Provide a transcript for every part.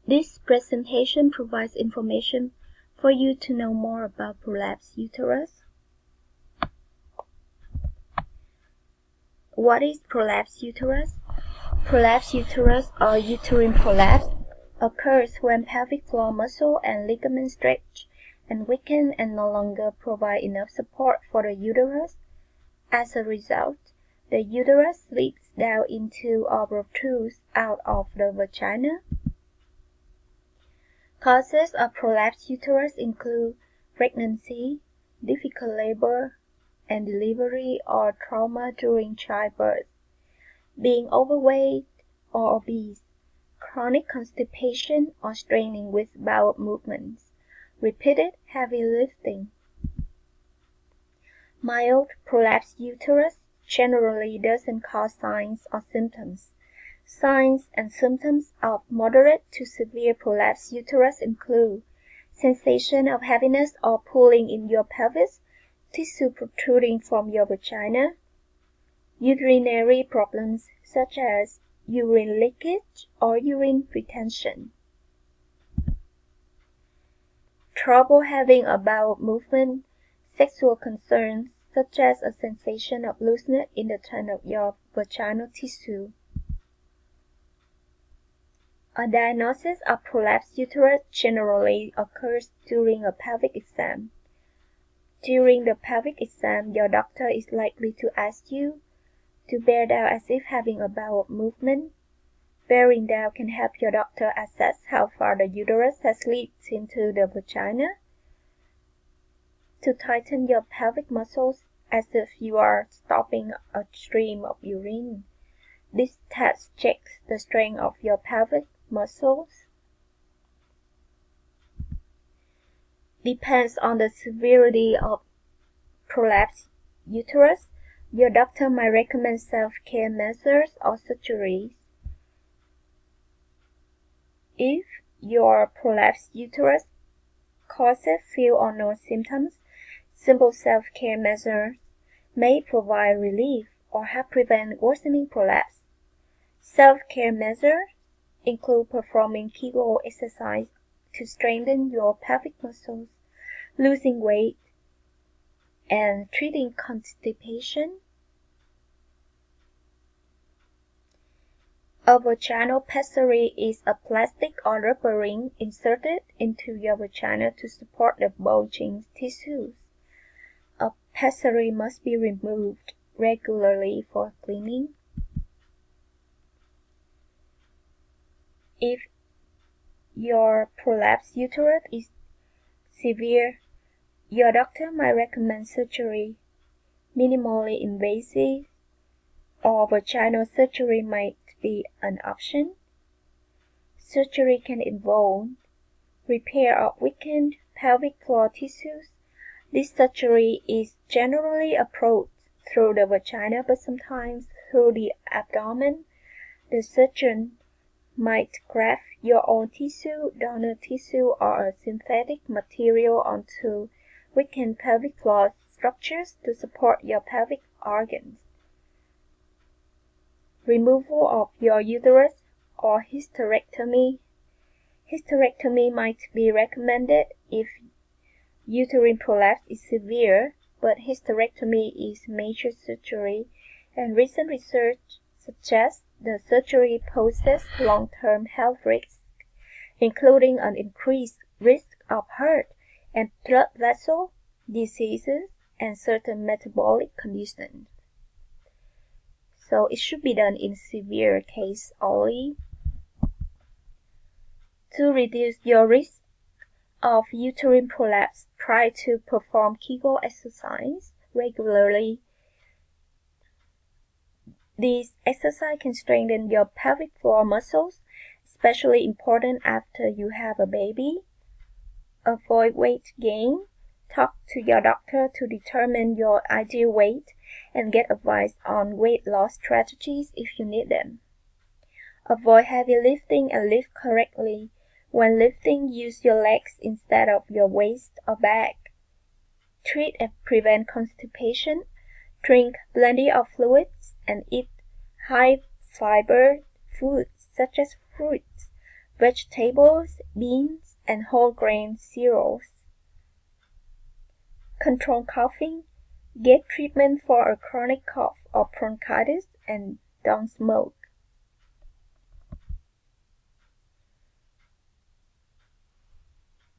This presentation provides information for you to know more about prolapsed uterus. What is prolapsed uterus? Prolapsed uterus or uterine prolapse occurs when pelvic floor muscle and ligaments stretch and weaken and no longer provide enough support for the uterus. As a result, the uterus leaks down into or protrudes out of the vagina. Causes of prolapsed uterus include pregnancy, difficult labor and delivery or trauma during childbirth, being overweight or obese, chronic constipation or straining with bowel movements, repeated heavy lifting. Mild prolapsed uterus generally doesn't cause signs or symptoms. Signs and symptoms of moderate to severe prolapsed uterus include sensation of heaviness or pulling in your pelvis, tissue protruding from your vagina, urinary problems such as urine leakage or urine retention, trouble having a bowel movement, sexual concerns such as a sensation of looseness in the tongue of your vaginal tissue. A diagnosis of prolapsed uterus generally occurs during a pelvic exam. During the pelvic exam, your doctor is likely to ask you to bear down as if having a bowel movement. Bearing down can help your doctor assess how far the uterus has leaked into the vagina. To tighten your pelvic muscles as if you are stopping a stream of urine. This test checks the strength of your pelvic muscles. Depends on the severity of prolapsed uterus. Your doctor might recommend self-care measures or surgeries. If your prolapsed uterus causes few or no symptoms, simple self-care measures may provide relief or help prevent worsening prolapse. Self-care measures include performing Kegel exercise to strengthen your pelvic muscles, losing weight, and treating constipation. A vaginal pessary is a plastic or rubber ring inserted into your vagina to support the bulging tissues. A pessary must be removed regularly for cleaning. If your prolapsed uterus is severe, your doctor might recommend surgery, minimally invasive, or vaginal surgery might be an option. Surgery can involve repair of weakened pelvic floor tissues. This surgery is generally approached through the vagina but sometimes through the abdomen. The surgeon might graft your own tissue, donor tissue, or a synthetic material onto weakened pelvic floor structures to support your pelvic organs. Removal of your uterus or hysterectomy. Hysterectomy might be recommended if uterine prolapse is severe, but hysterectomy is major surgery, and recent research suggests the surgery poses long-term health risks, including an increased risk of heart and blood vessel diseases and certain metabolic conditions. So it should be done in severe case only. To reduce your risk of uterine prolapse, try to perform Kegel exercise regularly. This exercise can strengthen your pelvic floor muscles, especially important after you have a baby. Avoid weight gain. Talk to your doctor to determine your ideal weight and get advice on weight loss strategies if you need them. Avoid heavy lifting and lift correctly. When lifting, use your legs instead of your waist or back. Treat and prevent constipation. Drink plenty of fluids and eat high fiber foods such as fruits, vegetables, beans, and whole grain cereals. Control coughing. Get treatment for a chronic cough or bronchitis and don't smoke.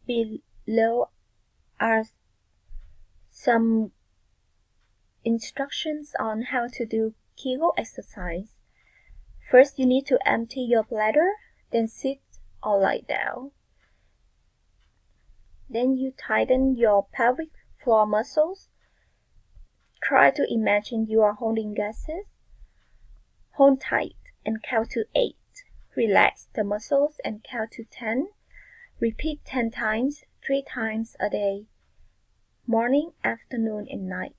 Below are some instructions on how to do Kegel exercise. First, you need to empty your bladder, then sit or lie down. Then you tighten your pelvic floor muscles. Try to imagine you are holding gases. Hold tight and count to 8. Relax the muscles and count to 10. Repeat 10 times, 3 times a day, morning, afternoon, and night.